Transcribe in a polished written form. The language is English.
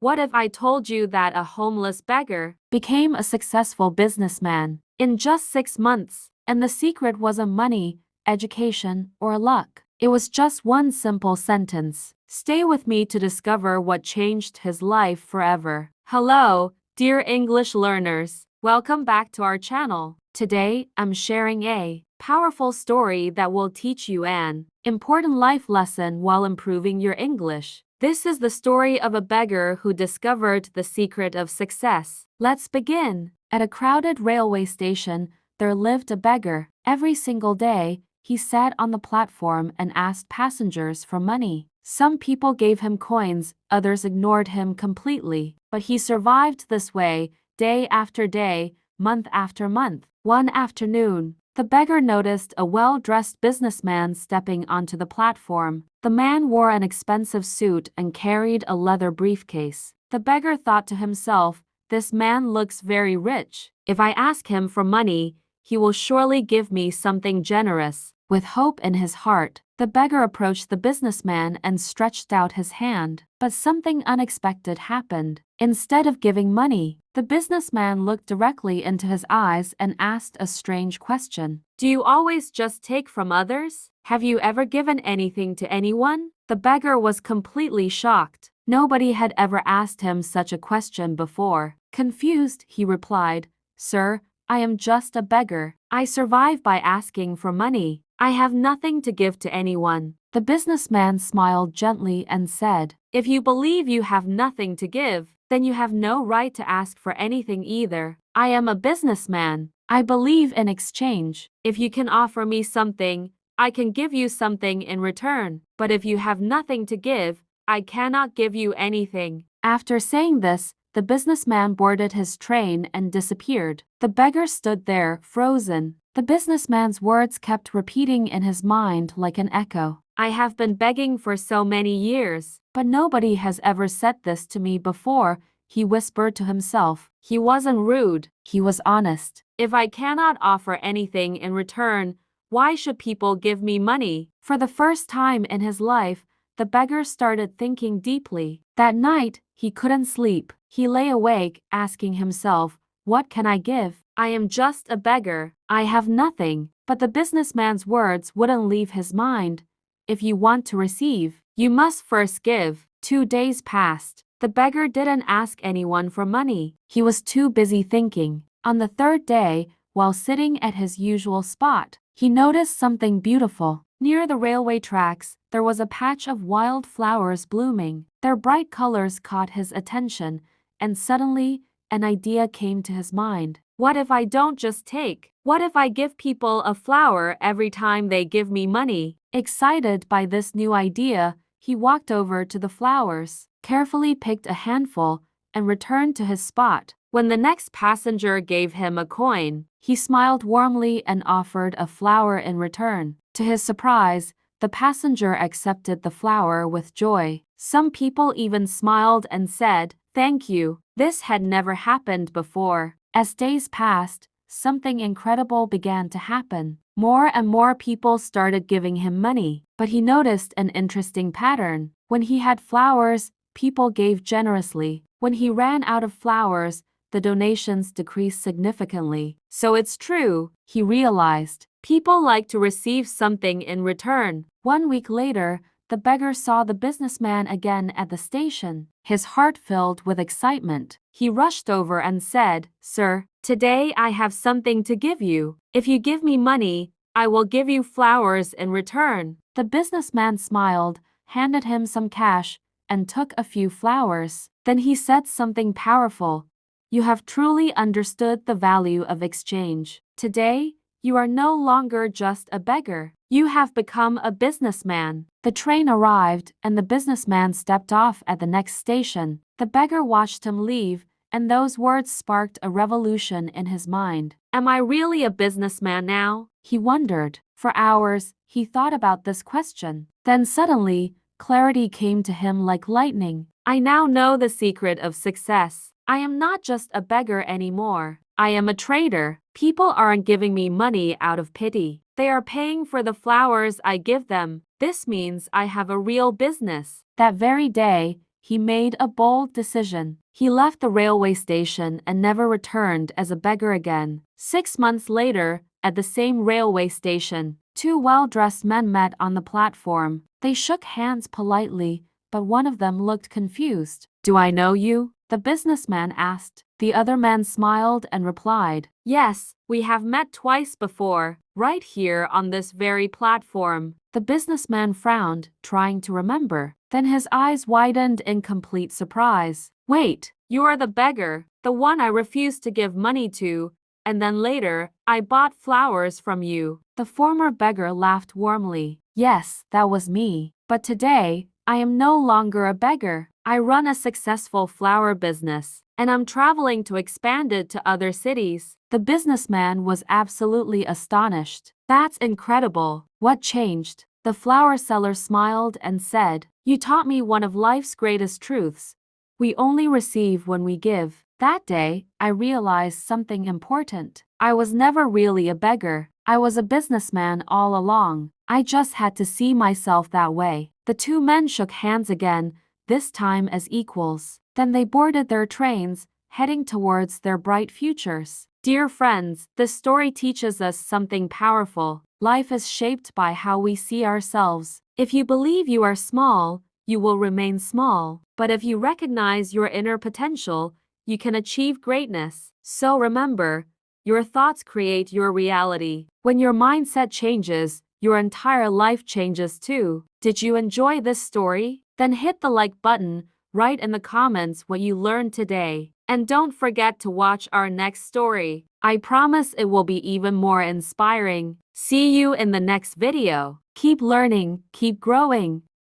What if I told you that a homeless beggar became a successful businessman in just 6 months, and the secret wasn't money, education, or luck? It was just one simple sentence. Stay with me to discover what changed his life forever. Hello, dear English learners. Welcome back to our channel. Today, I'm sharing a powerful story that will teach you an important life lesson while improving your English. This is the story of a beggar who discovered the secret of success. Let's begin. At a crowded railway station, there lived a beggar. Every single day, he sat on the platform and asked passengers for money. Some people gave him coins, others ignored him completely. But he survived this way, day after day, month after month. One afternoon, the beggar noticed a well-dressed businessman stepping onto the platform. The man wore an expensive suit and carried a leather briefcase. The beggar thought to himself, "This man looks very rich. If I ask him for money, he will surely give me something generous." With hope in his heart, the beggar approached the businessman and stretched out his hand. But something unexpected happened. Instead of giving money, the businessman looked directly into his eyes and asked a strange question. "Do you always just take from others? Have you ever given anything to anyone?" The beggar was completely shocked. Nobody had ever asked him such a question before. Confused, he replied, "Sir, I am just a beggar. I survive by asking for money. I have nothing to give to anyone." The businessman smiled gently and said, "If you believe you have nothing to give, then you have no right to ask for anything either. I am a businessman. I believe in exchange. If you can offer me something, I can give you something in return. But if you have nothing to give, I cannot give you anything." After saying this, the businessman boarded his train and disappeared. The beggar stood there, frozen. The businessman's words kept repeating in his mind like an echo. "I have been begging for so many years, but nobody has ever said this to me before," he whispered to himself. He wasn't rude, he was honest. "If I cannot offer anything in return, why should people give me money?" For the first time in his life, the beggar started thinking deeply. That night, he couldn't sleep. He lay awake, asking himself, "What can I give? I am just a beggar. I have nothing." But the businessman's words wouldn't leave his mind. "If you want to receive, you must first give." 2 days passed. The beggar didn't ask anyone for money. He was too busy thinking. On the third day, while sitting at his usual spot, he noticed something beautiful. Near the railway tracks, there was a patch of wild flowers blooming. Their bright colors caught his attention, and suddenly, an idea came to his mind. What if I don't just take? What if I give people a flower every time they give me money? Excited by this new idea, he walked over to the flowers, carefully picked a handful, and returned to his spot. When the next passenger gave him a coin, he smiled warmly and offered a flower in return. To his surprise, the passenger accepted the flower with joy. Some people even smiled and said, "Thank you." This had never happened before. As days passed, something incredible began to happen. More and more people started giving him money, but he noticed an interesting pattern. When he had flowers, people gave generously. When he ran out of flowers, the donations decreased significantly. So it's true, he realized. People like to receive something in return. 1 week later, the beggar saw the businessman again at the station. His heart filled with excitement. He rushed over and said, "Sir, today I have something to give you. If you give me money, I will give you flowers in return." The businessman smiled, handed him some cash, and took a few flowers. Then he said something powerful. "You have truly understood the value of exchange. Today, you are no longer just a beggar. You have become a businessman." The train arrived, and the businessman stepped off at the next station. The beggar watched him leave, and those words sparked a revolution in his mind. Am I really a businessman now? He wondered. For hours, he thought about this question. Then suddenly, clarity came to him like lightning. I now know the secret of success. I am not just a beggar anymore. I am a trader. People aren't giving me money out of pity. They are paying for the flowers I give them. This means I have a real business. That very day, he made a bold decision. He left the railway station and never returned as a beggar again. 6 months later, at the same railway station, two well-dressed men met on the platform. They shook hands politely, but one of them looked confused. "Do I know you?" the businessman asked. The other man smiled and replied, "Yes, we have met twice before, right here on this very platform." The businessman frowned, trying to remember. Then his eyes widened in complete surprise. "Wait, you are the beggar, the one I refused to give money to, and then later, I bought flowers from you." The former beggar laughed warmly. "Yes, that was me. But today, I am no longer a beggar. I run a successful flower business, and I'm traveling to expand it to other cities." The businessman was absolutely astonished. "That's incredible. What changed?" The flower seller smiled and said, "You taught me one of life's greatest truths. We only receive when we give." That day, I realized something important. I was never really a beggar. I was a businessman all along. I just had to see myself that way. The two men shook hands again, this time as equals. Then they boarded their trains, heading towards their bright futures. Dear friends, this story teaches us something powerful. Life is shaped by how we see ourselves. If you believe you are small, you will remain small. But if you recognize your inner potential, you can achieve greatness. So remember, your thoughts create your reality. When your mindset changes, your entire life changes too. Did you enjoy this story? Then hit the like button, write in the comments what you learned today. And don't forget to watch our next story. I promise it will be even more inspiring. See you in the next video. Keep learning, keep growing.